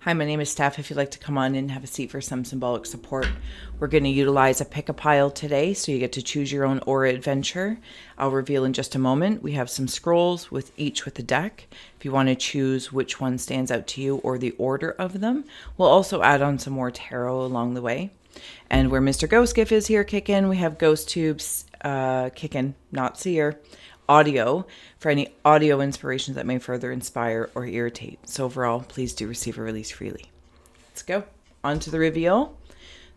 Hi, my name is Steph. If you'd like to come on in and have a seat for some symbolic support, we're going to utilize a pick a pile today, so you get to choose your own aura adventure. I'll reveal in just a moment. We have some scrolls with each with a deck. If you want to choose which one stands out to you or the order of them, we'll also add on some more tarot along the way. And where Mr. Ghost Gift is here kicking, we have Ghost Tubes kicking, not seer, audio for any audio inspirations that may further inspire or irritate. So overall, please do receive or release freely. Let's go on to the reveal.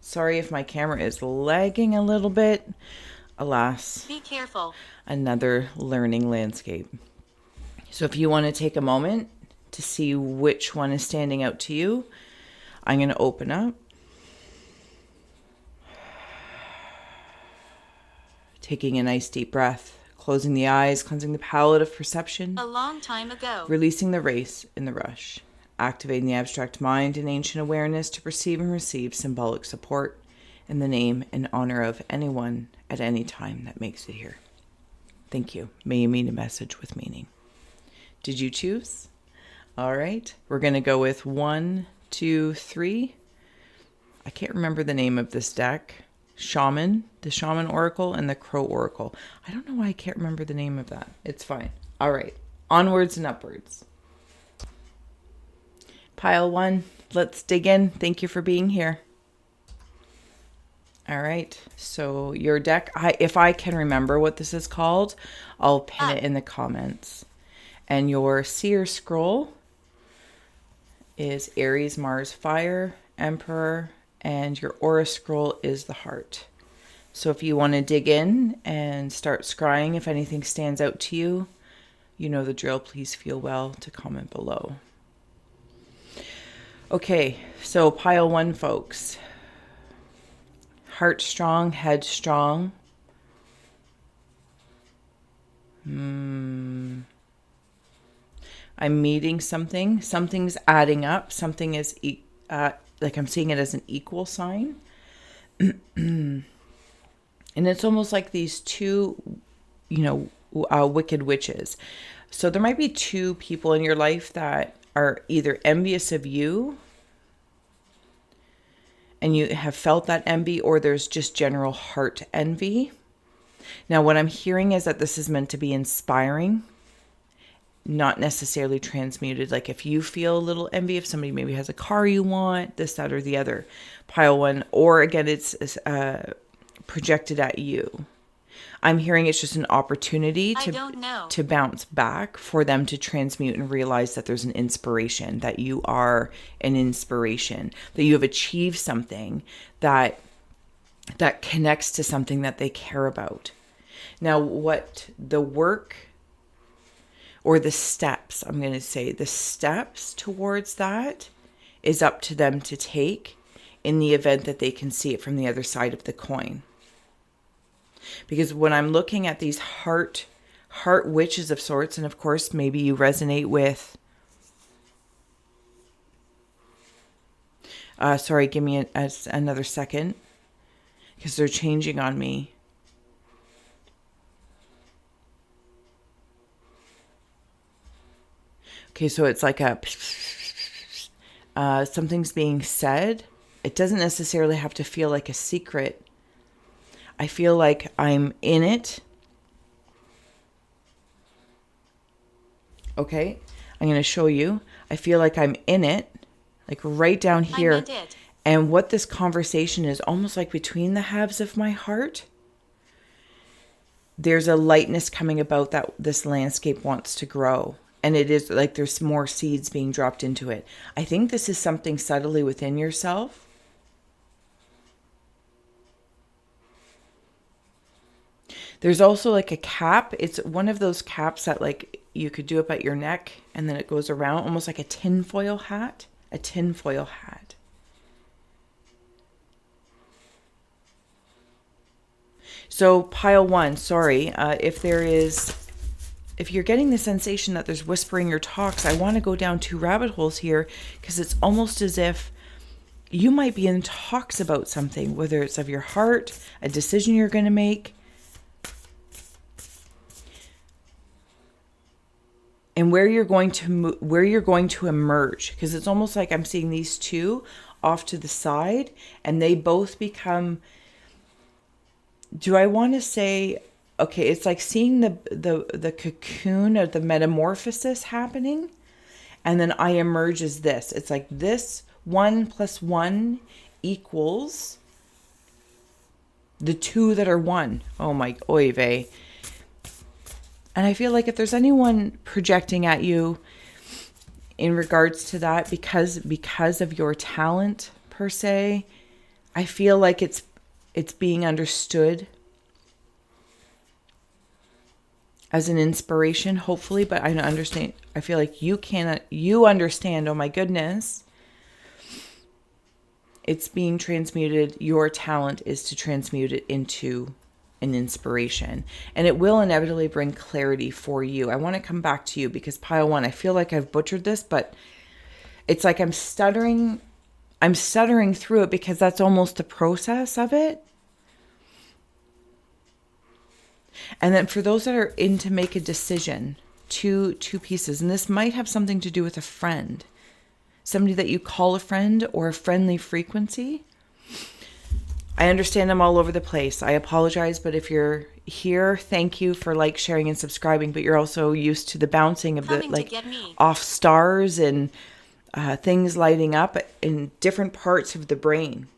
Sorry if my camera is lagging a little bit. Alas, be careful. Another learning landscape. So if you want to take a moment to see which one is standing out to you, I'm going to open up. Taking a nice deep breath. Closing the eyes, cleansing the palette of perception. A long time ago. Releasing the race in the rush. Activating the abstract mind and ancient awareness to perceive and receive symbolic support in the name and honor of anyone at any time that makes it here. Thank you. May you mean a message with meaning. Did you choose? All right. We're going to go with 1, 2, 3. I can't remember the name of this deck. Shaman, the Shaman Oracle, and the Crow Oracle. I don't know why I can't remember the name of that. It's fine. All right. Onwards and upwards. Pile 1. Let's dig in. Thank you for being here. All right. So your deck, if I can remember what this is called, I'll pin it in the comments. And your Seer Scroll is Aries, Mars, Fire, Emperor, and your aura scroll is the heart. So if you want to dig in and start scrying, if anything stands out to you, you know the drill. Please feel well to comment below. Okay, so pile 1, folks. Heart strong, head strong. I'm meeting something. Something's adding up. Something is like I'm seeing it as an equal sign. And it's almost like these two, wicked witches. So there might be two people in your life that are either envious of you and you have felt that envy, or there's just general heart envy. Now, what I'm hearing is that this is meant to be inspiring, not necessarily transmuted. Like if you feel a little envy, if somebody maybe has a car you want, this, that, or the other, pile 1, or again, it's projected at you. I'm hearing it's just an opportunity to bounce back, for them to transmute and realize that there's an inspiration, that you are an inspiration, that you have achieved something that connects to something that they care about. Now, what the work or the steps, I'm going to say the steps towards that is up to them to take in the event that they can see it from the other side of the coin. Because when I'm looking at these heart witches of sorts, and of course, maybe you resonate with, sorry, give me another second, because they're changing on me. Okay, so it's like something's being said. It doesn't necessarily have to feel like a secret. I feel like I'm in it. Okay, I'm going to show you. I feel like I'm in it, like right down here. And what this conversation is almost like between the halves of my heart. There's a lightness coming about that this landscape wants to grow. And it is like there's more seeds being dropped into it. I think this is something subtly within yourself. There's also like a cap. It's one of those caps that like you could do up at your neck and then it goes around, almost like a tinfoil hat. A tinfoil hat. So pile 1, sorry, if you're getting the sensation that there's whispering or talks, I want to go down 2 rabbit holes here, because it's almost as if you might be in talks about something, whether it's of your heart, a decision you're going to make. and where you're going to emerge, because it's almost like I'm seeing these two off to the side, and they both become, do I want to say, okay, it's like seeing the cocoon of the metamorphosis happening, and then I emerge as this. It's like this 1 + 1 equals the two that are one. Oh my, oy vey. And I feel like if there's anyone projecting at you in regards to that, because of your talent per se, I feel like it's being understood as an inspiration, hopefully, but I understand. I feel like you understand, oh my goodness, it's being transmuted. Your talent is to transmute it into an inspiration, and it will inevitably bring clarity for you. I want to come back to you because pile 1, I feel like I've butchered this, but it's like I'm stuttering through it because that's almost the process of it. And then for those that are in to make a decision, two pieces, and this might have something to do with a friend, somebody that you call a friend or a friendly frequency. I understand I'm all over the place. I apologize, but if you're here, thank you for sharing and subscribing, but you're also used to the bouncing of the off stars and things lighting up in different parts of the brain.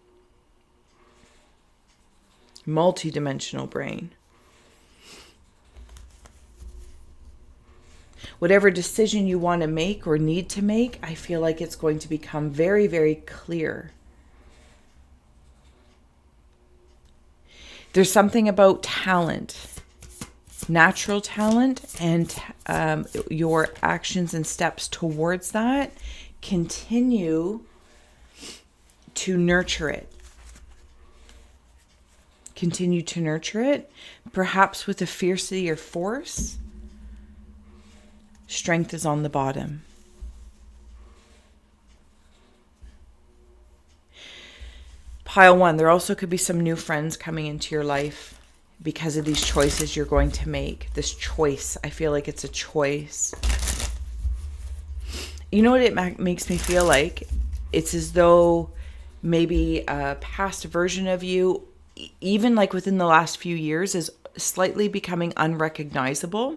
Multi-dimensional brain. Whatever decision you want to make or need to make, I feel like it's going to become very, very clear. There's something about talent, natural talent, and your actions and steps towards that. Continue to nurture it. Continue to nurture it, perhaps with a fiercity or force. Strength is on the bottom. Pile 1, there also could be some new friends coming into your life because of these choices you're going to make. This choice, I feel like it's a choice. You know what it makes me feel like? It's as though maybe a past version of you, even within the last few years, is slightly becoming unrecognizable.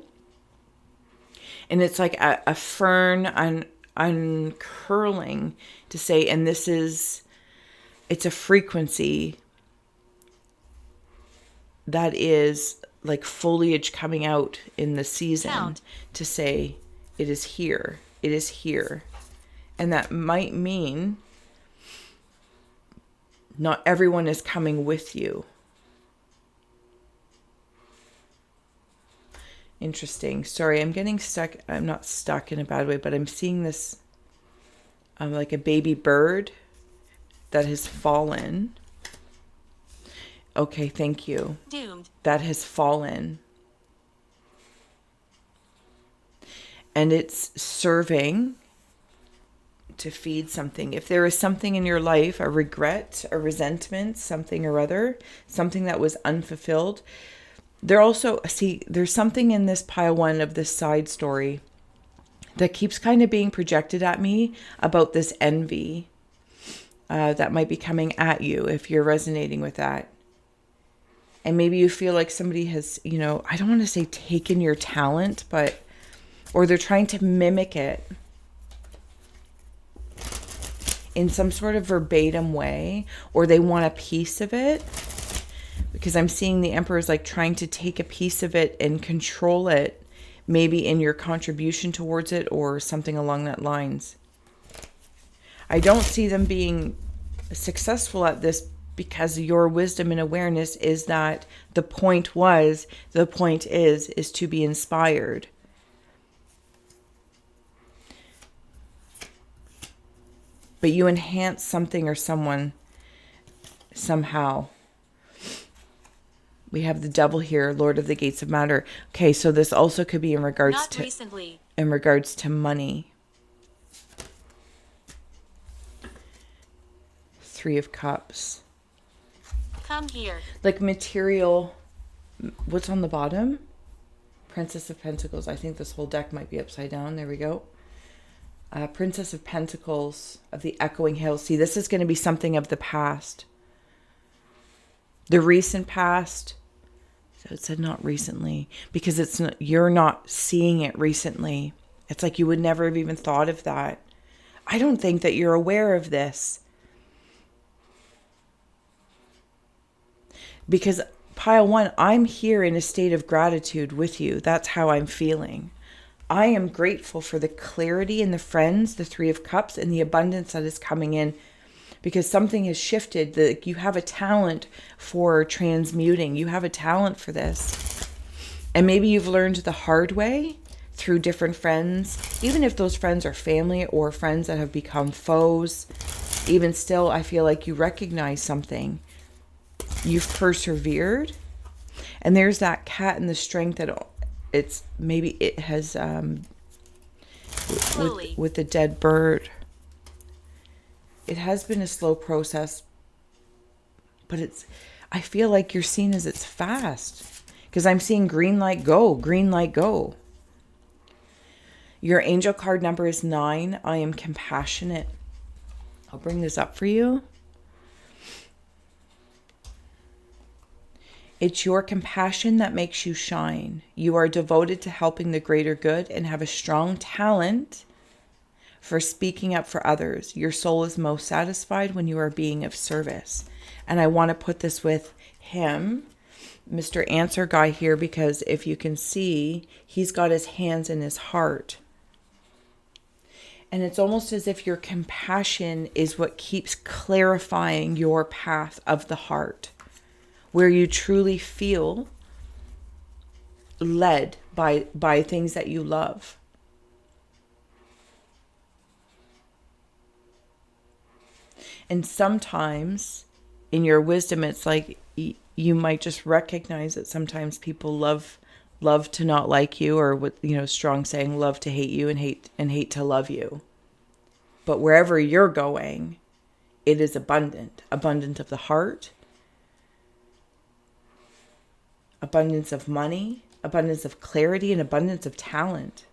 And it's like a fern uncurling to say, and it's a frequency that is like foliage coming out in the season to say, it is here, it is here. And that might mean not everyone is coming with you. Interesting. Sorry, I'm getting stuck. I'm not stuck in a bad way, but I'm seeing this like a baby bird that has fallen. Okay, thank you. Doomed. That has fallen. And it's serving to feed something. If there is something in your life, a regret, a resentment, something or other, something that was unfulfilled, there's something in this pile 1 of this side story that keeps kind of being projected at me about this envy that might be coming at you if you're resonating with that. And maybe you feel like somebody has, I don't want to say taken your talent, or they're trying to mimic it in some sort of verbatim way, or they want a piece of it. Because I'm seeing the Emperor is trying to take a piece of it and control it, maybe in your contribution towards it or something along that lines. I don't see them being successful at this because your wisdom and awareness is that the point is to be inspired. But you enhance something or someone somehow. We have the devil here, Lord of the Gates of Matter. Okay, so this also could be in regards to money. 3 of Cups. Come here. Like material. What's on the bottom? Princess of Pentacles. I think this whole deck might be upside down. There we go. Princess of Pentacles of the Echoing Hills. See, this is going to be something of the past. The recent past. So it said not recently, because it's not, you're not seeing it recently. It's like you would never have even thought of that. I don't think that you're aware of this. Because pile one, I'm here in a state of gratitude with you. That's how I'm feeling. I am grateful for the clarity and the friends, the Three of Cups, and the abundance that is coming in, because something has shifted. You have a talent for transmuting. You have a talent for this. And maybe you've learned the hard way through different friends, even if those friends are family or friends that have become foes. Even still, I feel like you recognize something. You've persevered. And there's that cat and the strength that it's maybe it has with the dead bird. It has been a slow process, but I feel like you're seeing as it's fast, because I'm seeing green light go, green light go. Your angel card number is 9. I am compassionate. I'll bring this up for you. It's your compassion that makes you shine. You are devoted to helping the greater good and have a strong talent for speaking up for others. Your soul is most satisfied when you are being of service. And I want to put this with him, Mr. Answer Guy here, because if you can see, he's got his hands in his heart. And it's almost as if your compassion is what keeps clarifying your path of the heart, where you truly feel led by things that you love. And sometimes in your wisdom, it's like you might just recognize that sometimes people love to not like you, or what, strong saying, love to hate you and hate to love you. But wherever you're going, it is abundant of the heart, abundance of money, abundance of clarity, and abundance of talent.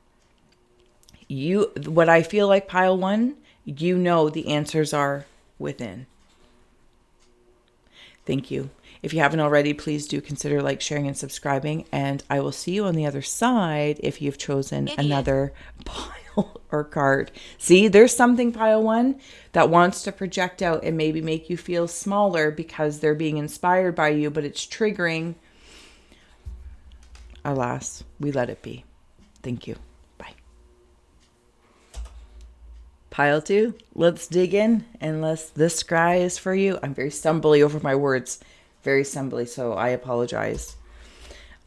What I feel like, pile one, the answers are within. Thank you. If you haven't already, please do consider sharing, and subscribing. And I will see you on the other side if you've chosen another pile or card. See, there's something, pile one, that wants to project out and maybe make you feel smaller because they're being inspired by you, but it's triggering. Alas, we let it be. Thank you. Bye. Pile two, let's dig in, unless this scry is for you. I'm very stumbly over my words. Very stumbly, so I apologize.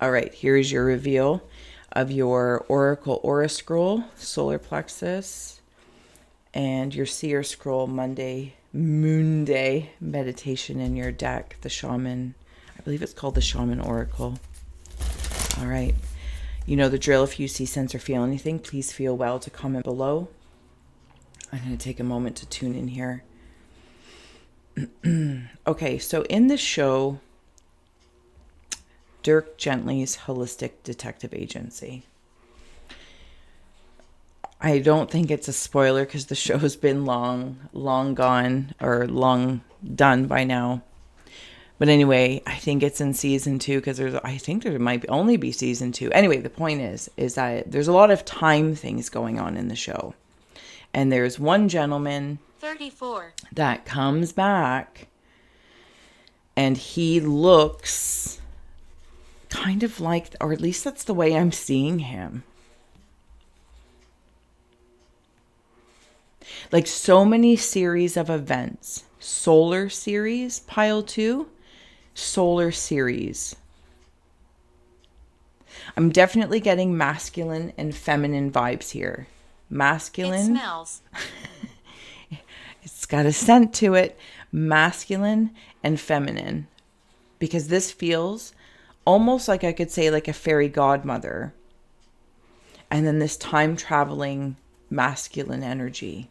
All right, here is your reveal of your Oracle Aura Scroll, Solar Plexus, and your Seer Scroll, Moon Day meditation in your deck, the Shaman. I believe it's called the Shaman Oracle. All right. You know the drill. If you see, sense, or feel anything, please feel well to comment below. I'm going to take a moment to tune in here. Okay, so in this show, Dirk Gently's Holistic Detective Agency. I don't think it's a spoiler because the show's been long gone, or long done by now. But anyway, I think it's in season 2, because I think there might only be season 2. Anyway, the point is that there's a lot of time things going on in the show. And there's one gentleman 34 that comes back, and he looks kind of like, or at least that's the way I'm seeing him. Like so many series of events. Solar series, pile 2. Solar series. I'm definitely getting masculine and feminine vibes here. Masculine. It smells. It's got a scent to it. Masculine and feminine. Because this feels almost like, I could say, like a fairy godmother. And then this time traveling masculine energy.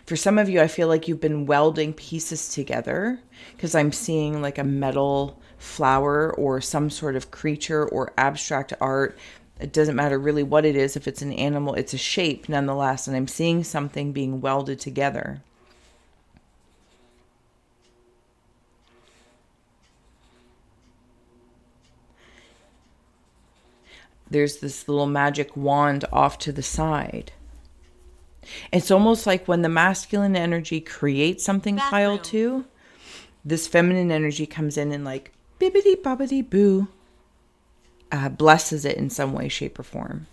For some of you, I feel like you've been welding pieces together, because I'm seeing like a metal flower or some sort of creature or abstract art. It doesn't matter really what it is. If it's an animal, it's a shape nonetheless. And I'm seeing something being welded together. There's this little magic wand off to the side. It's almost like when the masculine energy creates something, pile 2, this feminine energy comes in and like bibbidi bobbidi boo, blesses it in some way, shape, or form.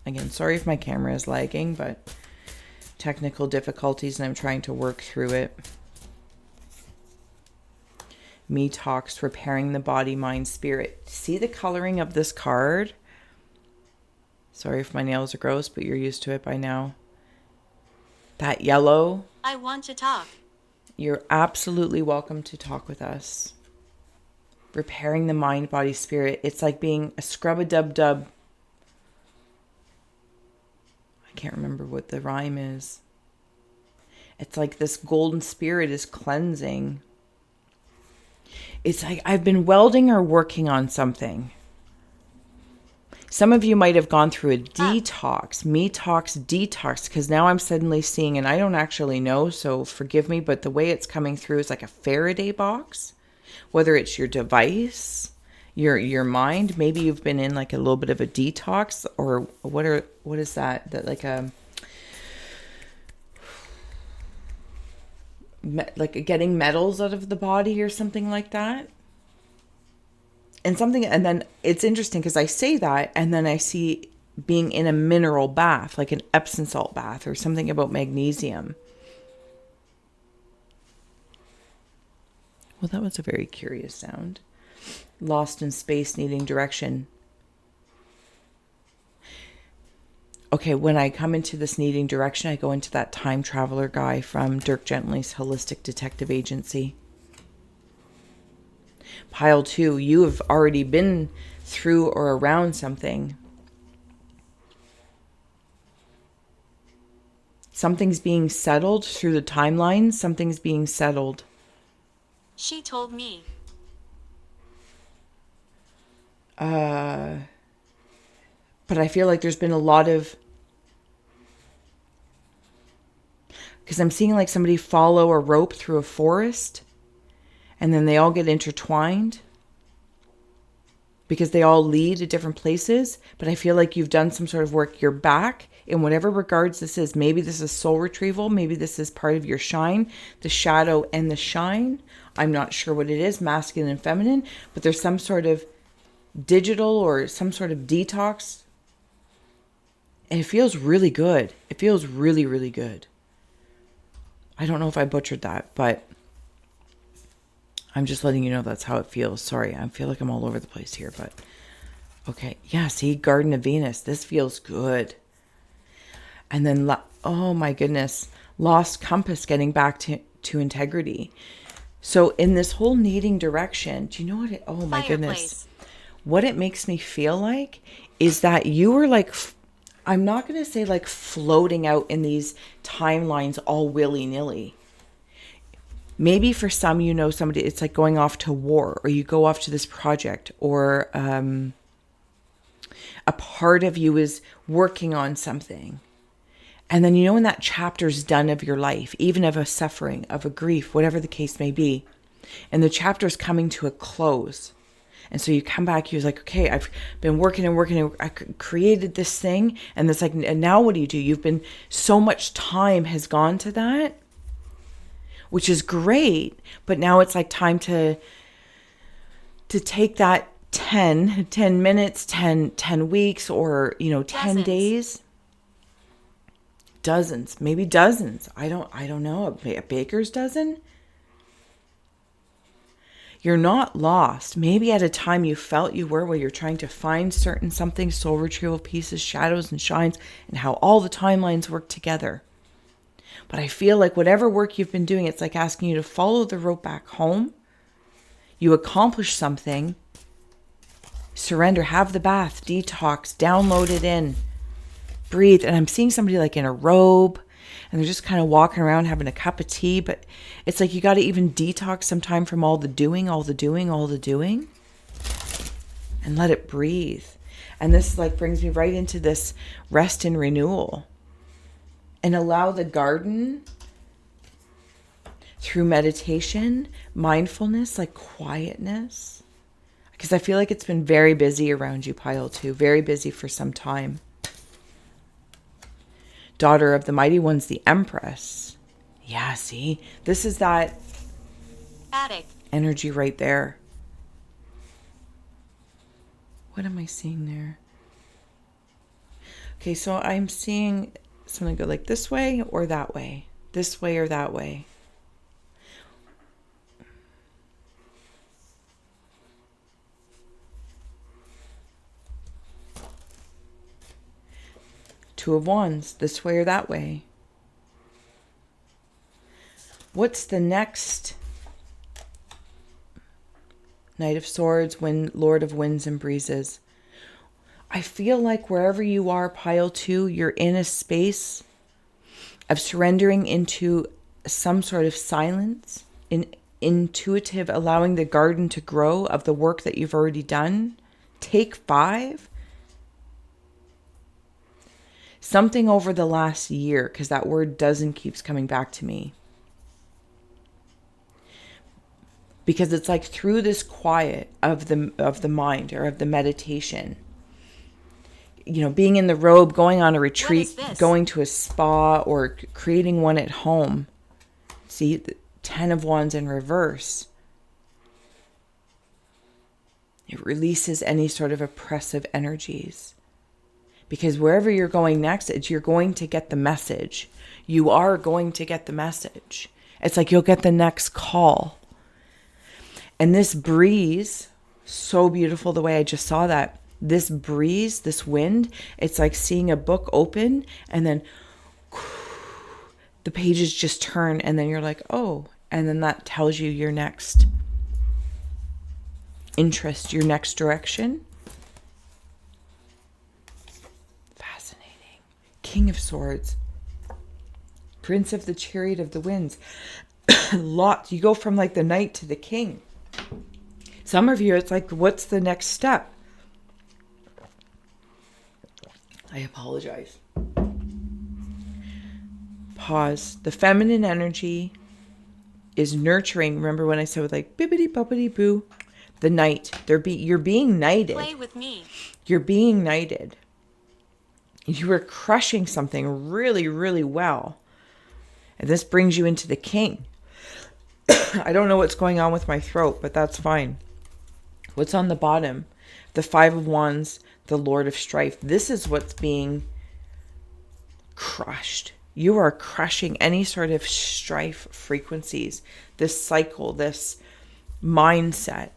Again, sorry if my camera is lagging, but technical difficulties and I'm trying to work through it. Me talks, repairing the body, mind, spirit. See the coloring of this card? Sorry if my nails are gross, but you're used to it by now. That yellow. I want to talk. You're absolutely welcome to talk with us. Repairing the mind, body, spirit. It's like being a scrub-a-dub-dub. I can't remember what the rhyme is. It's like this golden spirit is cleansing. It's like I've been welding or working on something. Some of you might have gone through a detox, me talks detox, because now I'm suddenly seeing, and I don't actually know, so forgive me, but the way it's coming through is like a Faraday box, whether it's your device, your mind. Maybe you've been in like a little bit of a detox, or what is that? That like getting metals out of the body or something like that. And then it's interesting because I say that and then I see being in a mineral bath, like an Epsom salt bath or something about magnesium. Well, that was a very curious sound. Lost in space, needing direction. Okay, when I come into this needing direction, I go into that time traveler guy from Dirk Gently's Holistic Detective Agency. Pile 2, you have already been through or around something. Something's being settled through the timeline. Something's being settled. She told me. But I feel like there's been a lot of... Because I'm seeing like somebody follow a rope through a forest. And then they all get intertwined because they all lead to different places. But I feel like you've done some sort of work. You're back in whatever regards this is. Maybe this is soul retrieval. Maybe this is part of your shine, the shadow and the shine. I'm not sure what it is, masculine and feminine. But there's some sort of digital or some sort of detox. And it feels really good. It feels really, really good. I don't know if I butchered that, but... I'm just letting you know that's how it feels. Sorry, I feel like I'm all over the place here, but okay. Yeah, see, Garden of Venus. This feels good. And then, oh my goodness, lost compass, getting back to integrity. So in this whole needing direction, do you know what oh my goodness. What it makes me feel like is that you were like, I'm not going to say like floating out in these timelines all willy-nilly. Maybe for some, you know, somebody, it's like going off to war, or you go off to this project, or a part of you is working on something. And then, you know, when that chapter's done of your life, even of a suffering, of a grief, whatever the case may be, and the chapter's coming to a close. And so you come back, you're like, okay, I've been working and I created this thing. And it's like, and now what do? You've been, so much time has gone to that. Which is great, but now it's like time to take that 10 minutes, 10 weeks, or, you know, 10 days. Dozens, maybe dozens. I don't know. A baker's dozen? You're not lost. Maybe at a time you felt you were, where you're trying to find certain something, soul retrieval pieces, shadows and shines, and how all the timelines work together. But I feel like whatever work you've been doing, it's like asking you to follow the rope back home. You accomplish something. Surrender, have the bath, detox, download it in. Breathe. And I'm seeing somebody like in a robe. and they're just kind of walking around having a cup of tea. But it's like you got to even detox some time from all the doing, and let it breathe. And this like brings me right into this rest and renewal, and allow the garden through meditation, mindfulness, like quietness. Because I feel like it's been very busy around you, pile 2. Very busy for some time. Daughter of the Mighty Ones, the Empress. Yeah, see? This is that Attic. energy right there. What am I seeing there? Okay, so I'm seeing something go like this way or that way. This way or that way. Two of Wands, this way or that way. What's the next? Knight of Swords, Lord of Winds and Breezes. I feel like wherever you are, pile 2, you're in a space of surrendering into some sort of silence, intuitive, allowing the garden to grow of the work that you've already done. Take 5. Something over the last year, because that word doesn't keeps coming back to me. Because it's like through this quiet of the mind or of the meditation, you know, being in the robe, going on a retreat, going to a spa, or creating one at home. See, the 10 of Wands in reverse. It releases any sort of oppressive energies. Because wherever you're going next, you're going to get the message. You are going to get the message. It's like you'll get the next call. And this breeze, so beautiful the way I just saw that. This breeze, this wind, it's like seeing a book open and then the pages just turn and then you're like, oh, and then that tells you your next interest, your next direction. Fascinating. King of Swords. Prince of the Chariot of the Winds. Lot. You go from like the knight to the king. Some of you, it's like, what's the next step? I apologize. Pause. The feminine energy is nurturing. Remember when I said like bibbity boppity boo? The knight. You're being knighted. Play with me. You're being knighted. You are crushing something really, really well. And this brings you into the king. I don't know what's going on with my throat, but that's fine. What's on the bottom? The 5 of Wands, the Lord of Strife. This is what's being crushed. You are crushing any sort of strife frequencies, this cycle, this mindset.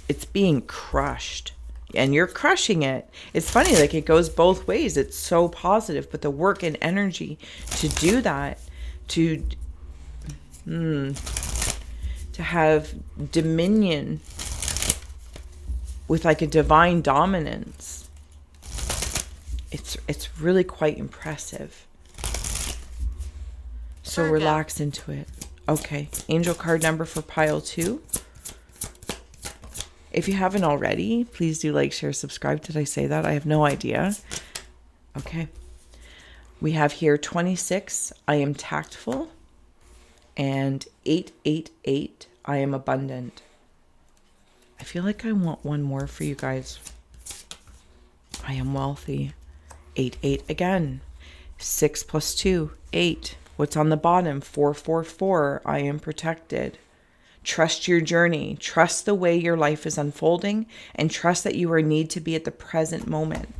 It's being crushed. And you're crushing it. It's funny, like it goes both ways. It's so positive, but the work and energy to do that, to have dominion with like a divine dominance, it's really quite impressive. So Virgo. Relax into it. Okay, angel card number for pile 2. If you haven't already, please do like, share, subscribe. Did I say that? I have no idea. Okay. We have here 26, I am tactful. And 888, I am abundant. I feel like I want one more for you guys. I am wealthy. 88 again. 6 plus 2, 8. What's on the bottom? 444, I am protected. Trust your journey. Trust the way your life is unfolding, and trust that you are need to be at the present moment.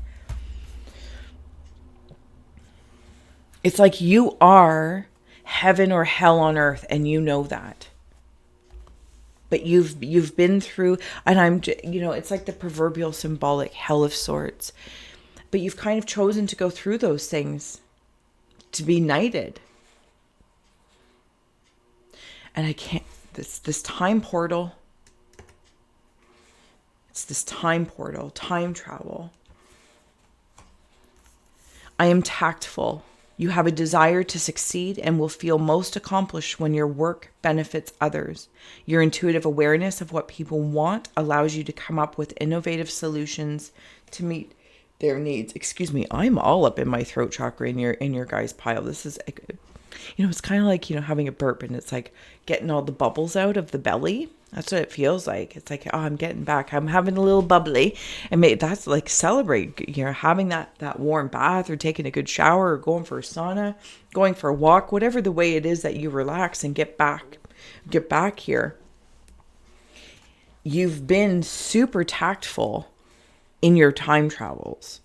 It's like you are heaven or hell on earth, and you know that. But you've been through, and it's like the proverbial symbolic hell of sorts. But you've kind of chosen to go through those things to be knighted. And I can't. This time portal. It's this time portal, time travel. I am tactful. You have a desire to succeed and will feel most accomplished when your work benefits others. Your intuitive awareness of what people want allows you to come up with innovative solutions to meet their needs. Excuse me, I'm all up in my throat chakra in your guys' pile. This is, it's kind of like, having a burp, and it's like getting all the bubbles out of the belly. That's what it feels like. It's like, oh, I'm getting back. I'm having a little bubbly. And maybe that's like celebrate, having that warm bath, or taking a good shower, or going for a sauna, going for a walk, whatever the way it is that you relax and get back here. You've been super tactful in your time travels.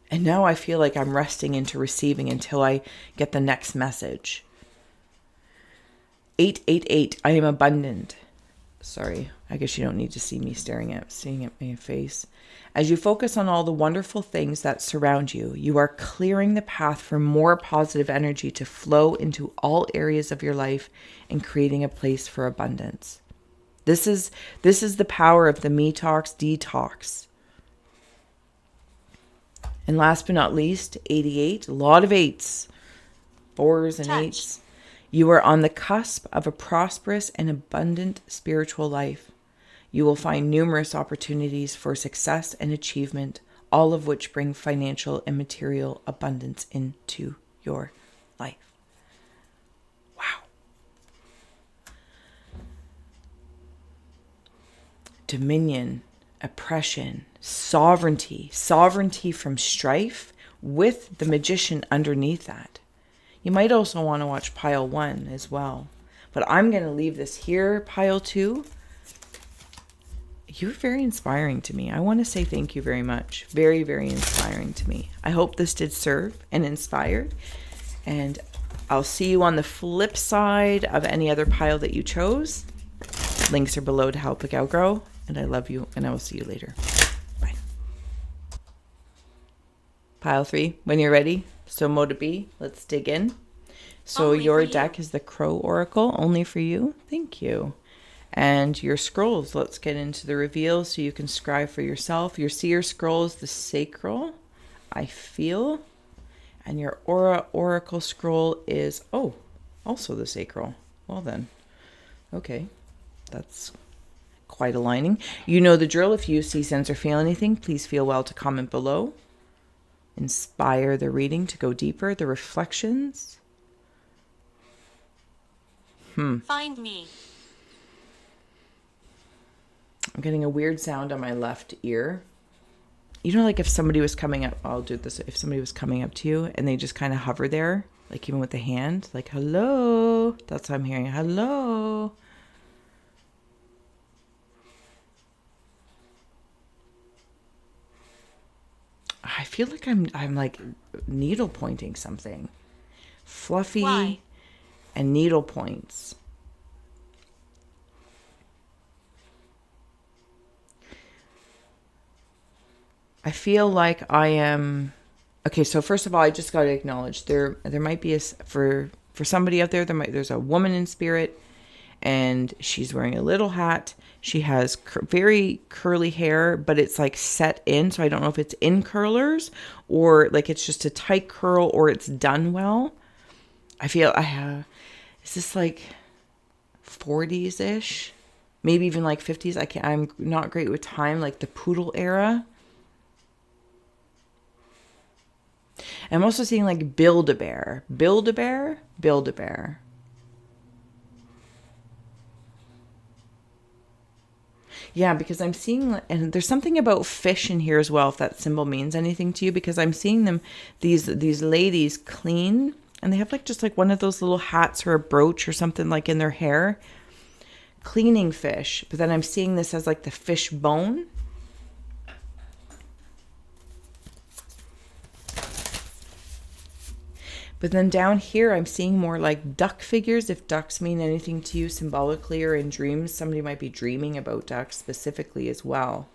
And now I feel like I'm resting into receiving until I get the next message. 888, I am abundant. Sorry, I guess you don't need to see me seeing at my face. As you focus on all the wonderful things that surround you, you are clearing the path for more positive energy to flow into all areas of your life and creating a place for abundance. This is the power of the Me Talks Detox. And last but not least, 88, a lot of eights, 4s and 8s. You are on the cusp of a prosperous and abundant spiritual life. You will find numerous opportunities for success and achievement, all of which bring financial and material abundance into your life. Wow. Dominion, oppression, sovereignty from strife, with the Magician underneath that. You might also want to watch pile 1 as well. But I'm going to leave this here, pile 2. You're very inspiring to me. I want to say thank you very much. Very, very inspiring to me. I hope this did serve and inspired. And I'll see you on the flip side of any other pile that you chose. Links are below to help the gal grow. And I love you, and I will see you later. Bye. Pile 3, when you're ready. So Moda B, let's dig in. So Only your for deck you. is the Crow Oracle, only for you. Thank you. And your scrolls, let's get into the reveal so you can scry for yourself. Your seer scroll is the Sacral, I feel. And your Aura Oracle scroll is, also the Sacral. Well then, okay, that's quite aligning. You know the drill. If you see, sense, or feel anything, please feel well to comment below. Inspire the reading to go deeper. The reflections. Find me. I'm getting a weird sound on my left ear. Like if somebody was coming up, I'll do this. If somebody was coming up to you and they just kind of hover there, like even with the hand, like hello. That's what I'm hearing. Hello. I feel like I'm like needle pointing something. Fluffy. Why? And needle points. I feel like I am. Okay, so first of all, I just got to acknowledge there might be for somebody out there, there's a woman in spirit, and she's wearing a little hat. She has very curly hair, but it's like set in, so I don't know if it's in curlers or like it's just a tight curl or it's done well. I feel is this like 40s ish, maybe even like 50s? I'm not great with time, like the poodle era. I'm also seeing like Build-A-Bear. Build-A-Bear? Build-A-Bear. Yeah, because I'm seeing, and there's something about fish in here as well, if that symbol means anything to you, because I'm seeing them, these ladies clean, and they have like just like one of those little hats or a brooch or something like in their hair, cleaning fish. But then I'm seeing this as like the fish bone. But then down here, I'm seeing more like duck figures, if ducks mean anything to you symbolically or in dreams. Somebody might be dreaming about ducks specifically as well.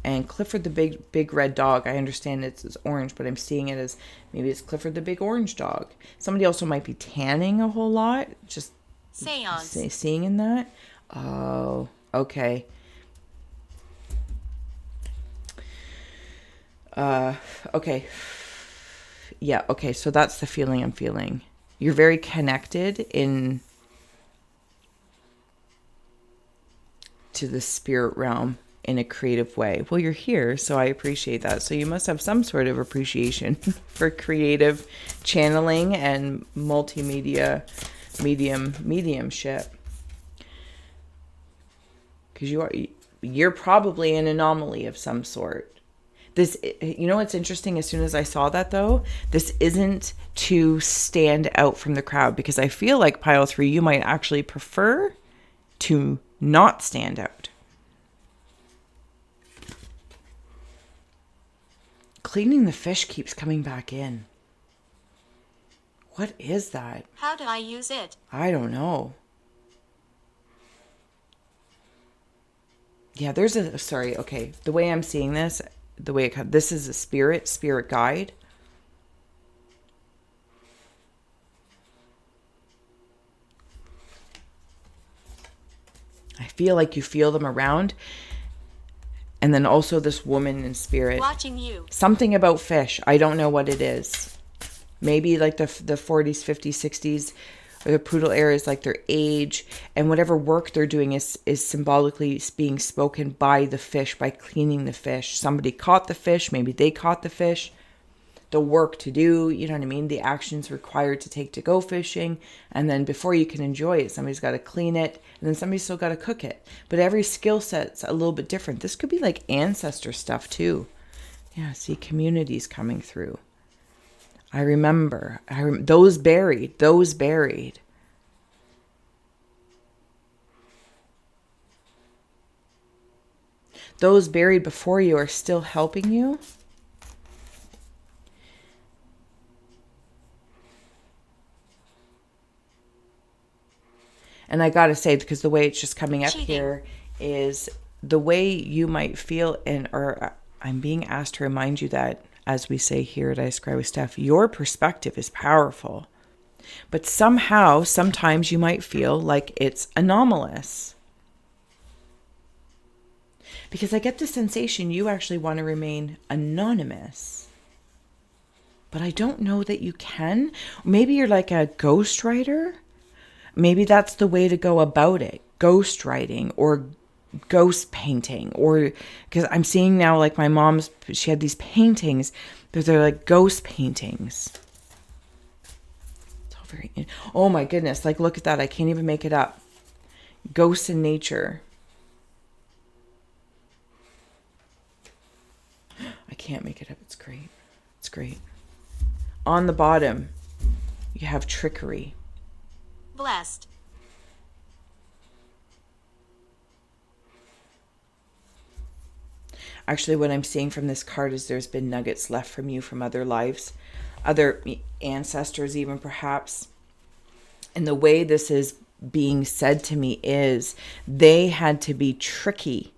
And Clifford the big red dog, I understand it's orange, but I'm seeing it as maybe it's Clifford the big orange dog. Somebody also might be tanning a whole lot, just seeing in that. Oh, okay. Okay. Yeah, okay, so that's the feeling I'm feeling. You're very connected to the spirit realm in a creative way. Well, you're here, so I appreciate that. So you must have some sort of appreciation for creative channeling and multimedia mediumship. Because you're probably an anomaly of some sort. This, you know what's interesting? As soon as I saw that, though, this isn't to stand out from the crowd, because I feel like pile 3, you might actually prefer to not stand out. Cleaning the fish keeps coming back in. What is that? How do I use it? I don't know. Yeah, there's a, sorry, okay. The way I'm seeing this, this is a spirit guide. I feel like you feel them around. And then also this woman in spirit. Watching you. Something about fish. I don't know what it is. Maybe like the 40s, 50s, 60s, or the poodle era is like their age. And whatever work they're doing is symbolically being spoken by the fish, by cleaning the fish. Somebody caught the fish. Maybe they caught the fish. The work to do, you know what I mean? The actions required to take to go fishing. And then before you can enjoy it, somebody's got to clean it. And then somebody's still got to cook it. But every skill set's a little bit different. This could be like ancestor stuff too. Yeah, see, communities coming through. I remember those buried. Those buried before you are still helping you. And I got to say, because the way it's just coming up here is the way you might feel, or I'm being asked to remind you that, as we say here at I Scry with Steph, your perspective is powerful. But somehow, sometimes you might feel like it's anomalous. Because I get the sensation you actually want to remain anonymous. But I don't know that you can. Maybe you're like a ghostwriter. Maybe that's the way to go about it. Ghostwriting or ghost painting, or because I'm seeing now, like my mom's, she had these paintings, they're like ghost paintings. It's all very, oh my goodness, like look at that, I can't even make it up. Ghosts in nature. I can't make it up. It's great. It's great. On the bottom, you have trickery. Blessed. Actually, what I'm seeing from this card is there's been nuggets left from you from other lives, other ancestors even perhaps. And the way this is being said to me is they had to be tricky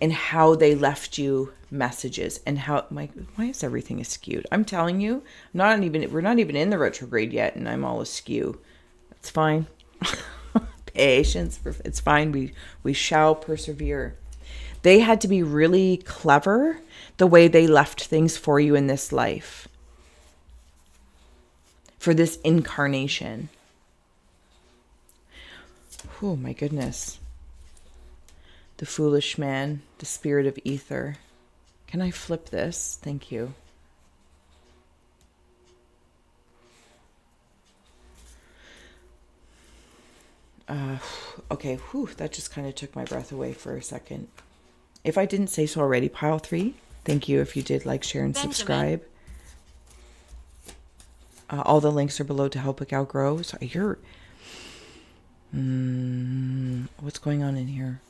in how they left you messages and how, why is everything askew? I'm telling you, we're not even in the retrograde yet and I'm all askew. It's fine. Patience. It's fine. We shall persevere. They had to be really clever the way they left things for you in this life. For this incarnation. Oh my goodness. The foolish man, the spirit of ether. Can I flip this? Thank you. Okay, whew, that just kind of took my breath away for a second. If I didn't say so already, pile 3, thank you if you did like, share, and subscribe. All the links are below to help a gal grow. So you're... what's going on in here?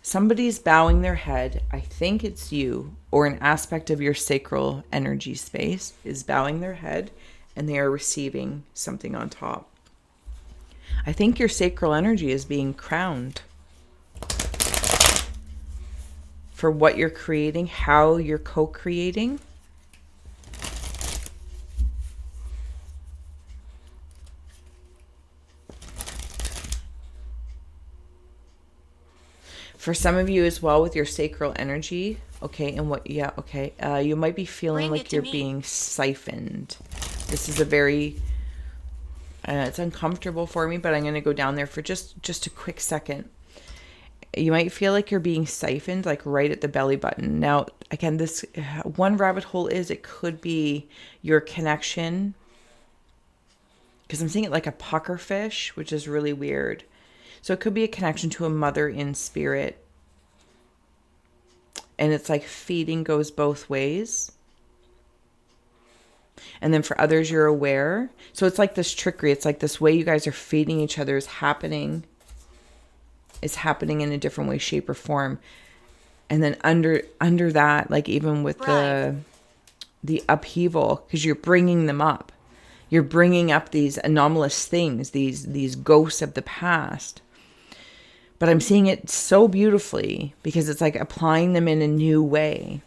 Somebody's bowing their head. I think it's you, or an aspect of your sacral energy space is bowing their head, and they are receiving something on top. I think your sacral energy is being crowned for what you're creating, how you're co-creating. For some of you as well with your sacral energy. Okay, and what, yeah, okay. You might be feeling Bring like it to you're me. being siphoned. This is a very, it's uncomfortable for me, but I'm going to go down there for just a quick second. You might feel like you're being siphoned, like right at the belly button. Now, again, this one rabbit hole is it could be your connection, because I'm seeing it like a pucker fish, which is really weird. So it could be a connection to a mother in spirit. And it's like feeding goes both ways. And then for others, you're aware. So it's like this trickery. It's like this way you guys are feeding each other is happening in a different way, shape, or form. And then under that, like even with the upheaval, because you're bringing them up. You're bringing up these anomalous things, these ghosts of the past. But I'm seeing it so beautifully because it's like applying them in a new way.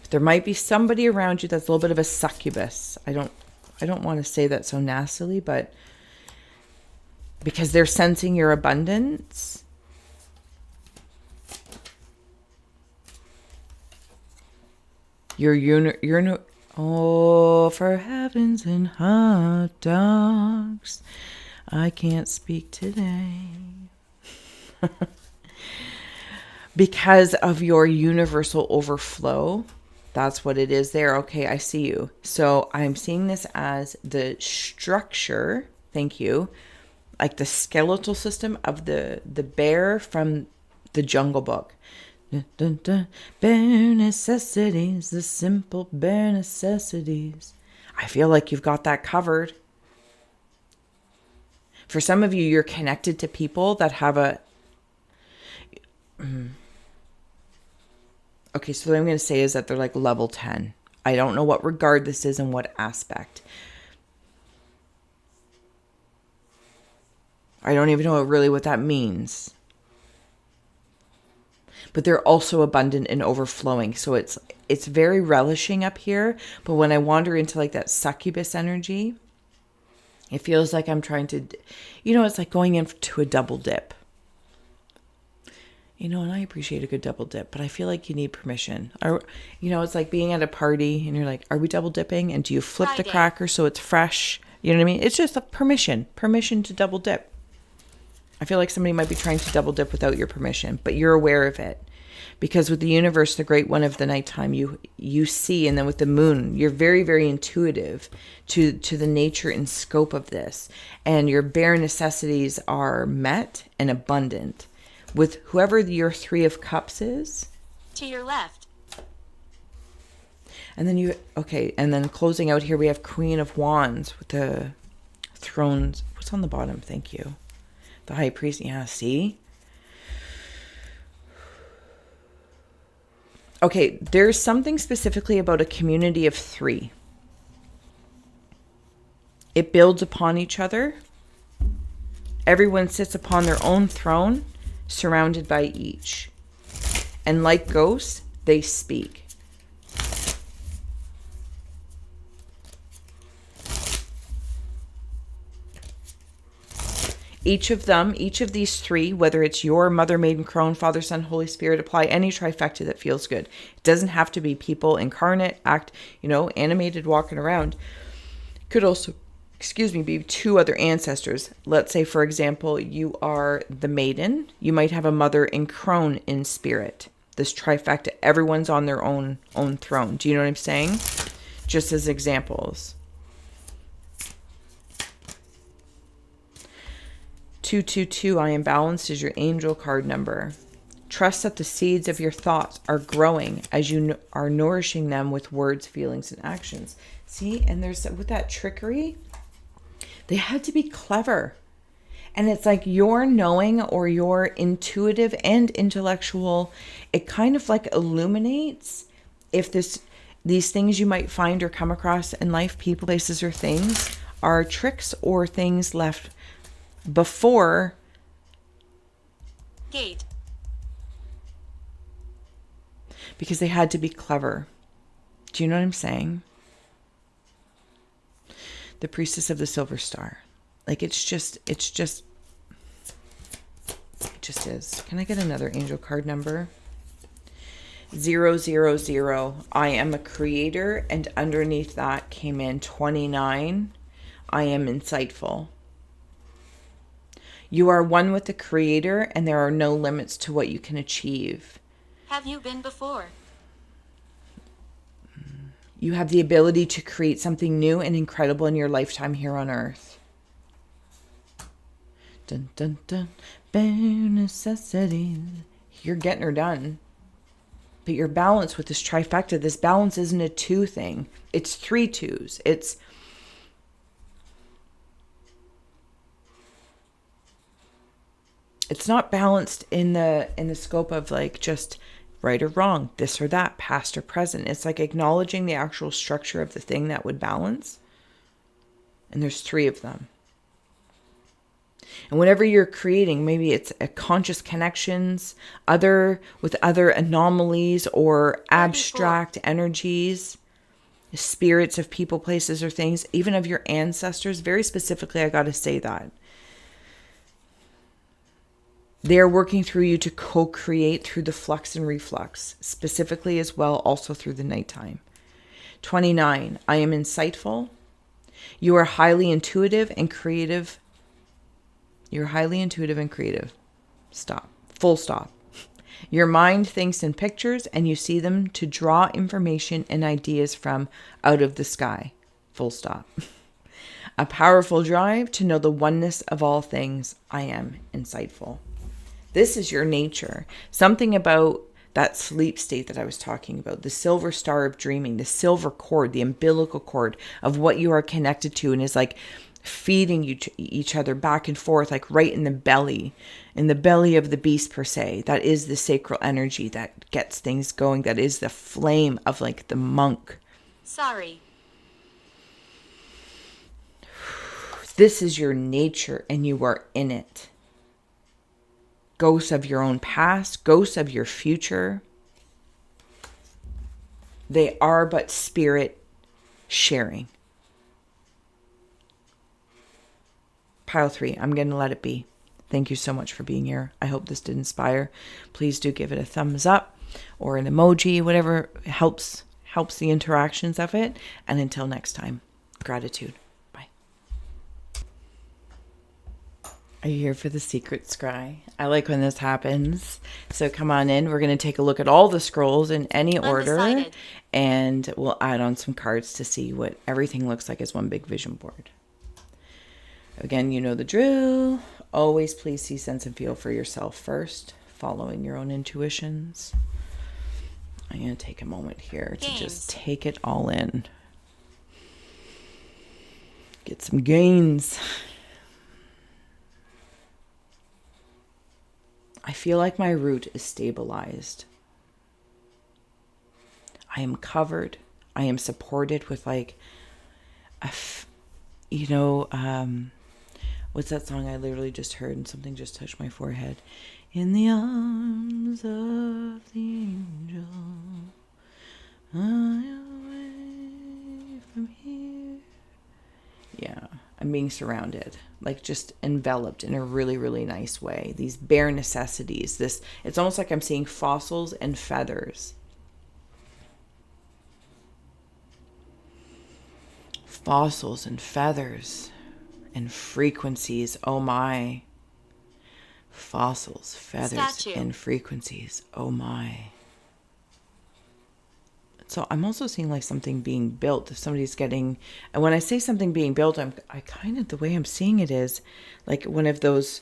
There might be somebody around you that's a little bit of a succubus. I don't want to say that so nastily, but because they're sensing your abundance. Oh, for heavens and hot dogs, I can't speak today. Because of your universal overflow, that's what it is there. Okay, I see you. So I'm seeing this as the structure, thank you, like the skeletal system of the bear from the Jungle Book. Dun, dun, dun. Bare necessities, the simple bare necessities. I feel like you've got that covered. For some of you, you're connected to people that have a... Okay, so what I'm going to say is that they're like level 10. I don't know what regard this is and what aspect. I don't even know really what that means. But they're also abundant and overflowing. So it's very relishing up here. But when I wander into like that succubus energy, it feels like I'm trying to, it's like going into a double dip. And I appreciate a good double dip, but I feel like you need permission. It's like being at a party and you're like, are we double dipping? And do you flip the cracker so it's fresh? You know what I mean? It's just a permission to double dip. I feel like somebody might be trying to double dip without your permission, but you're aware of it. Because with the universe, the great one of the nighttime, you see, and then with the moon, you're very, very intuitive to the nature and scope of this. And your bare necessities are met and abundant. With whoever your Three of Cups is. To your left. And then and then closing out here, we have Queen of Wands with the thrones. What's on the bottom? Thank you. The High Priest. Yeah, see? Okay, there's something specifically about a community of 3. It builds upon each other. Everyone sits upon their own throne, surrounded by each. And like ghosts, they speak. Each of these 3, whether it's your Mother, Maiden, Crone, Father, Son, Holy Spirit, apply any trifecta that feels good. It doesn't have to be people incarnate, animated, walking around. It could also, be 2 other ancestors. Let's say, for example, you are the Maiden. You might have a Mother in Crone in spirit. This trifecta, everyone's on their own throne. Do you know what I'm saying? Just as examples. 222, I am balanced, is your angel card number. Trust that the seeds of your thoughts are growing as you are nourishing them with words, feelings, and actions. See, and there's with that trickery, they had to be clever. And it's like your knowing or your intuitive and intellectual, it kind of like illuminates if these things you might find or come across in life, people, places, or things, are tricks or things left before gate, because they had to be clever. Do you know what I'm saying? The Priestess of the Silver Star. Like it's just just is. Can I get another angel card number? 000. I am a creator, and underneath that came in 29. I am insightful. You are one with the creator, and there are no limits to what you can achieve. Have you been before? You have the ability to create something new and incredible in your lifetime here on earth. Dun, dun, dun. Bare necessities. You're getting her done. But you're balanced with this trifecta. This balance isn't a 2 thing. It's 3 2s. It's not balanced in the scope of like just right or wrong, this or that, past or present. It's like acknowledging the actual structure of the thing that would balance. And there's 3 of them. And whatever you're creating, maybe it's a conscious connections, with other anomalies or abstract energies, spirits of people, places, or things, even of your ancestors. Very specifically, I got to say that. They're working through you to co-create through the flux and reflux, specifically as well, also through the nighttime. 29, I am insightful. You are highly intuitive and creative. You're highly intuitive and creative. Stop. Full stop. Your mind thinks in pictures and you see them to draw information and ideas from out of the sky. Full stop. A powerful drive to know the oneness of all things. I am insightful. This is your nature. Something about that sleep state that I was talking about, the silver star of dreaming, the silver cord, the umbilical cord of what you are connected to, and is like feeding you each other back and forth, like right in the belly of the beast per se. That is the sacral energy that gets things going. That is the flame of like the monk. Sorry. This is your nature and you are in it. Ghosts of your own past, ghosts of your future. They are but spirit sharing. Pile 3, I'm going to let it be. Thank you so much for being here. I hope this did inspire. Please do give it a thumbs up or an emoji, whatever helps the interactions of it. And until next time, gratitude. Bye. Are you here for the secret scry? I like when this happens. So come on in. We're going to take a look at all the scrolls in any order. Undecided. And we'll add on some cards to see what everything looks like as one big vision board. Again, you know the drill. Always please see, sense, and feel for yourself first, following your own intuitions. I'm going to take a moment here to just take it all in. Get some gains. I feel like my root is stabilized. I am covered. I am supported with like what's that song I literally just heard and something just touched my forehead? In the arms of the angel, away from here. Yeah, I'm being surrounded, like just enveloped in a really, really nice way. These bare necessities. It's almost like I'm seeing fossils and feathers. Fossils and feathers. And frequencies, oh my. Fossils, feathers, and frequencies, oh my. So I'm also seeing like something being built. If somebody's getting, and when I say something being built, the way I'm seeing it is like one of those,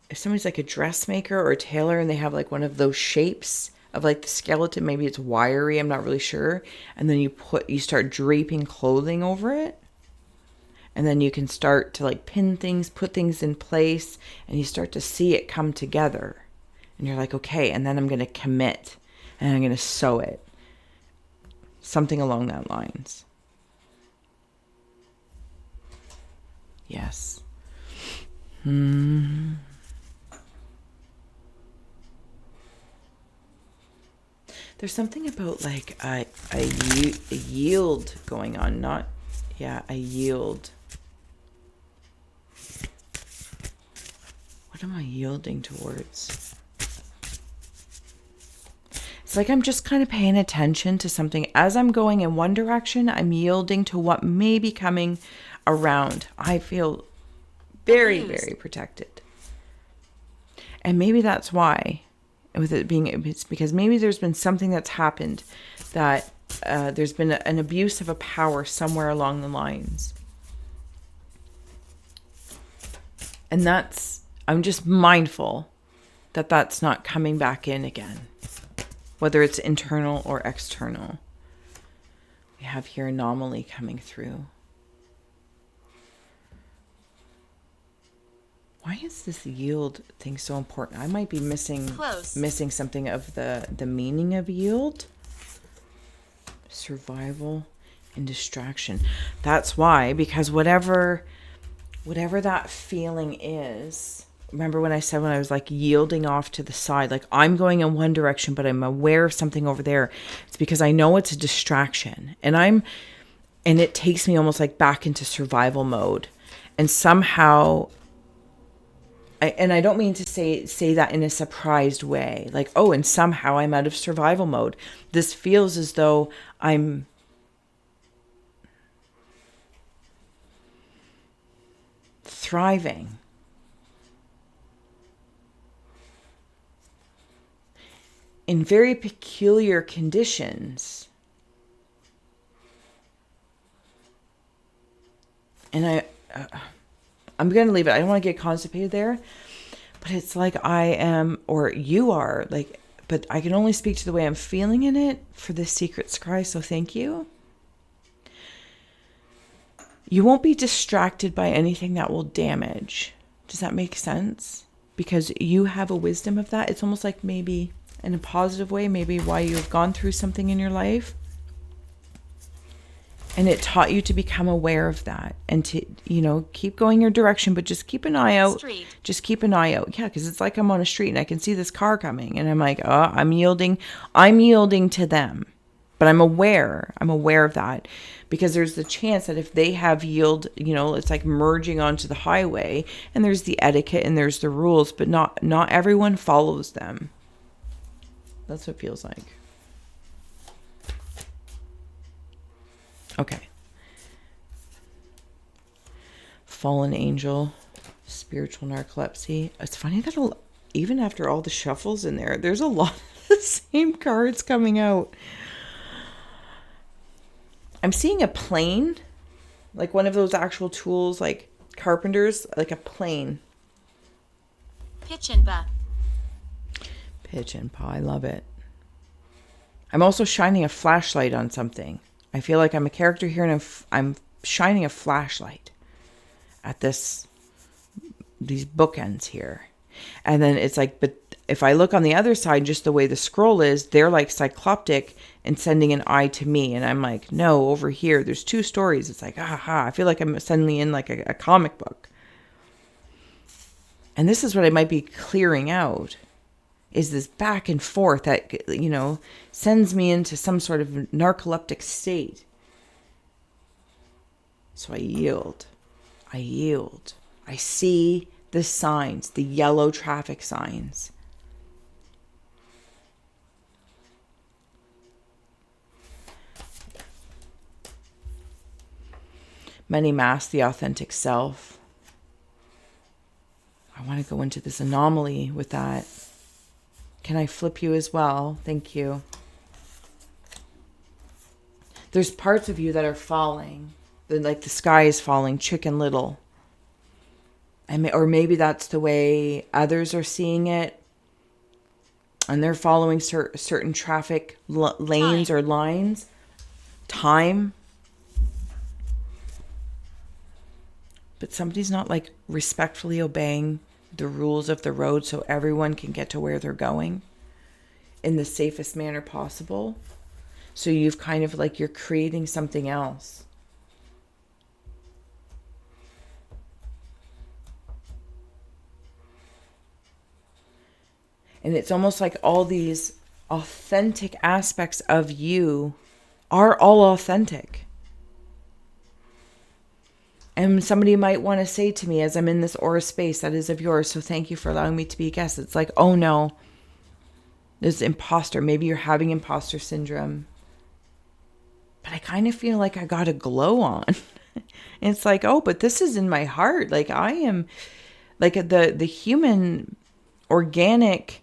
if somebody's like a dressmaker or a tailor and they have like one of those shapes of like the skeleton, maybe it's wiry, I'm not really sure. And then you start draping clothing over it. And then you can start to like pin things, put things in place, and you start to see it come together. And you're like, okay, and then I'm going to commit and I'm going to sew it. Something along that lines. Yes. There's something about like a yield going on, a yield. What am I yielding towards? It's like I'm just kind of paying attention to something. As I'm going in one direction, I'm yielding to what may be coming around. I feel very, very protected. And maybe that's why, with it being, it's because maybe there's been something that's happened that there's been an abuse of a power somewhere along the lines. And I'm just mindful that that's not coming back in again, whether it's internal or external. We have here anomaly coming through. Why is this yield thing so important? I might be missing something of the meaning of yield. Survival and distraction. That's why, because whatever that feeling is, remember when I said when I was like yielding off to the side, like I'm going in one direction, but I'm aware of something over there. It's because I know it's a distraction, and it takes me almost like back into survival mode, and somehow. And I don't mean to say that in a surprised way, like, oh, and somehow I'm out of survival mode. This feels as though I'm thriving. In very peculiar conditions. And I'm going to leave it. I don't want to get constipated there, but it's like I am, or you are, like, but I can only speak to the way I'm feeling in it for this secret scry. So thank you. You won't be distracted by anything that will damage. Does that make sense? Because you have a wisdom of that. It's almost like maybe in a positive way, maybe why you've gone through something in your life. And it taught you to become aware of that and to, keep going your direction, but just keep an eye out. Just keep an eye out. Yeah, because it's like I'm on a street and I can see this car coming and I'm like, oh, I'm yielding to them. But I'm aware of that, because there's the chance that if they have yield, it's like merging onto the highway, and there's the etiquette and there's the rules, but not everyone follows them. That's what it feels like. Okay. Fallen angel, spiritual narcolepsy. It's funny that even after all the shuffles in there, there's a lot of the same cards coming out. I'm seeing a plane, like one of those actual tools, like carpenters, like a plane. Pitch and paw. Pitch and paw. I love it. I'm also shining a flashlight on something. I feel like I'm a character here, and I'm shining a flashlight at these bookends here. And then it's like, but if I look on the other side, just the way the scroll is, they're like cycloptic and sending an eye to me. And I'm like, no, over here, there's two stories. It's like, I feel like I'm suddenly in like a comic book. And this is what I might be clearing out, is this back and forth that, sends me into some sort of narcoleptic state. So I yield. I see the signs, the yellow traffic signs. Many mask the authentic self. I want to go into this anomaly with that. Can I flip you as well? Thank you. There's parts of you that are falling. Like the sky is falling, Chicken Little. Or maybe that's the way others are seeing it. And they're following certain traffic lanes or lines. Time. But somebody's not like respectfully obeying the rules of the road so everyone can get to where they're going in the safest manner possible. So you've kind of like, you're creating something else. And it's almost like all these authentic aspects of you are all authentic. And somebody might want to say to me as I'm in this aura space that is of yours, so thank you for allowing me to be a guest. It's like, oh no, this imposter. Maybe you're having imposter syndrome. But I kind of feel like I got a glow on. It's like, oh, but this is in my heart. Like I am, like the human organic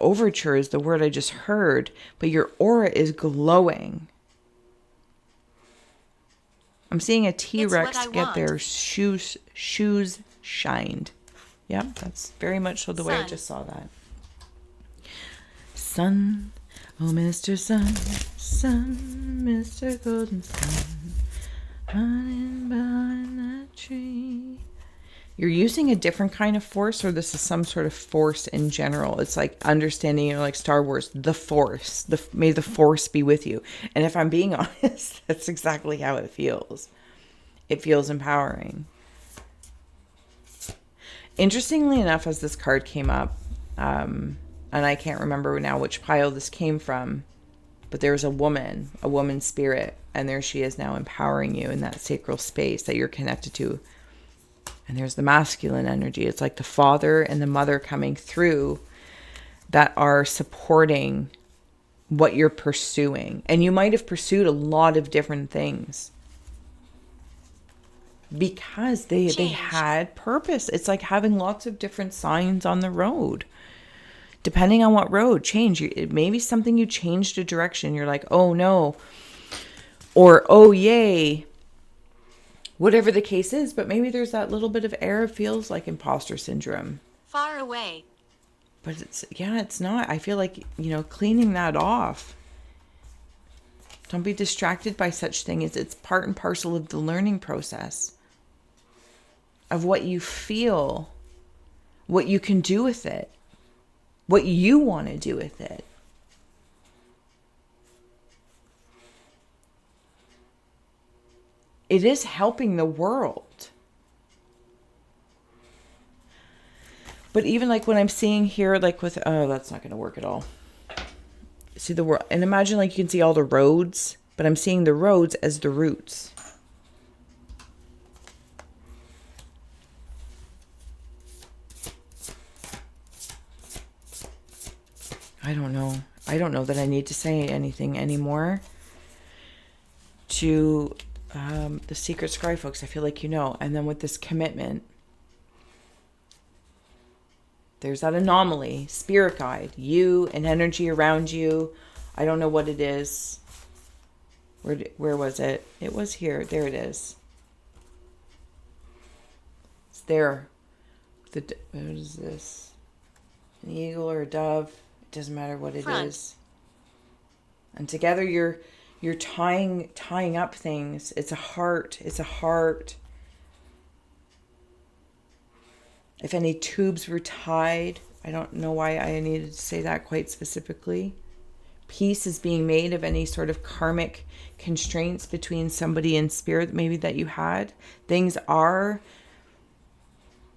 overture is the word I just heard, but your aura is glowing. I'm seeing a T-Rex get their shoes shined. Yeah, that's very much so the way I just saw that. Sun, oh Mr. Sun, Sun, Mr. Golden Sun, running behind that tree. You're using a different kind of force, or this is some sort of force in general. It's like understanding, you know, like Star Wars, the force. May the force be with you. And if I'm being honest, that's exactly how it feels. It feels empowering. Interestingly enough, as this card came up, and I can't remember now which pile this came from, but there was a woman spirit, and there she is now empowering you in that sacral space that you're connected to. And there's the masculine energy. It's like the father and the mother coming through that are supporting what you're pursuing. And you might have pursued a lot of different things because they had purpose. It's like having lots of different signs on the road. Depending on what road, change. It may be something you changed a direction. You're like, oh no. Or, oh yay. Whatever the case is, but maybe there's that little bit of air it feels like imposter syndrome. Far away. But it's not. I feel like, you know, cleaning that off. Don't be distracted by such things. It's part and parcel of the learning process of what you feel, what you can do with it, what you want to do with it. It is helping the world. But even like when I'm seeing here, like with, oh, that's not going to work at all. See the world, and imagine like you can see all the roads, but I'm seeing the roads as the roots. I don't know. I don't know that I need to say anything anymore to the secret Scry folks. I feel like you know. And then with this commitment, there's that anomaly, spirit guide, you and energy around you. I don't know what it is. Where was it? It was here. There it is. It's there. What is this? An eagle or a dove? It doesn't matter what it is. And together you're tying up things. It's a heart. It's a heart. If any tubes were tied, I don't know why I needed to say that quite specifically. Peace is being made of any sort of karmic constraints between somebody and spirit maybe that you had. Things are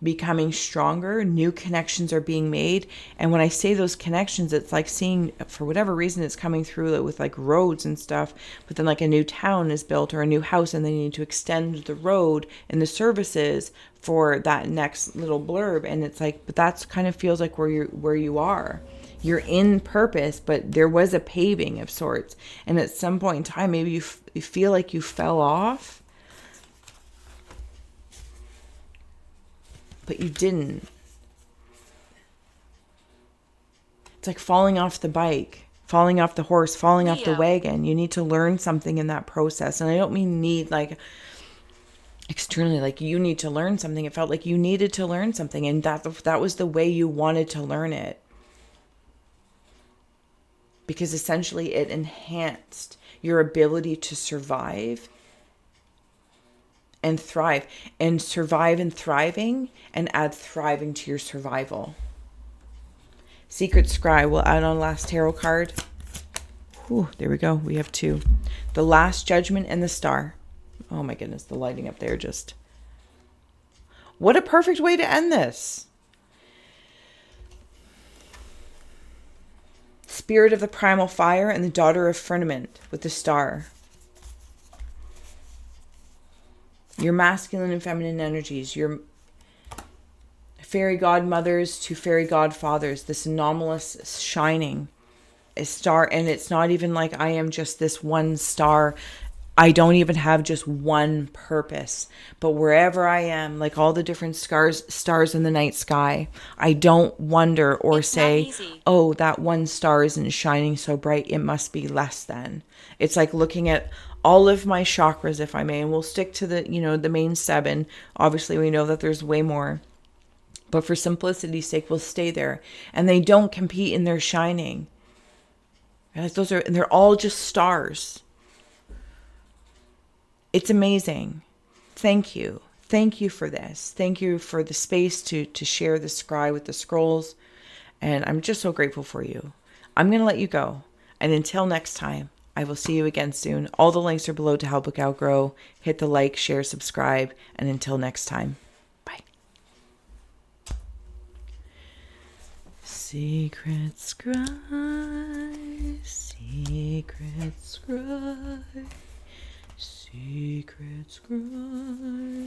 becoming stronger. New connections are being made. And when I say those connections, it's like seeing, for whatever reason, it's coming through with like roads and stuff. But then like a new town is built or a new house, and they need to extend the road and the services for that next little blurb. And it's like, but that's kind of feels like where you are. You're in purpose, but there was a paving of sorts. And at some point in time, maybe you feel like you fell off. But you didn't. It's like falling off the bike, falling off the horse, falling off the wagon. You need to learn something in that process. And I don't mean need like externally, like you need to learn something. It felt like you needed to learn something, and that was the way you wanted to learn it. Because essentially it enhanced your ability to survive and thrive, and survive and thriving, and add thriving to your survival. Secret Scry will add on last tarot card. Whew, there we go. We have two. The Last Judgment and the Star. Oh my goodness, the lighting up there just... What a perfect way to end this. Spirit of the Primal Fire and the Daughter of Firmament with the Star. your masculine and feminine energies, your fairy godmothers to fairy godfathers, this anomalous shining a star. And it's not even like I am just this one star. I don't even have just one purpose, but wherever I am, like all the different stars in the night sky, I don't wonder or say, oh, that one star isn't shining so bright, it must be less than. It's like looking at all of my chakras, if I may, and we'll stick to the, the main 7. Obviously, we know that there's way more, but for simplicity's sake, we'll stay there. And they don't compete in their shining. And they're all just stars. It's amazing. Thank you. Thank you for this. Thank you for the space to share the scry with the scrolls. And I'm just so grateful for you. I'm going to let you go. And until next time, I will see you again soon. All the links are below to help Book Outgrow. Hit the like, share, subscribe. And until next time, bye. Secret Scry, Secret Scry. Secret Scry.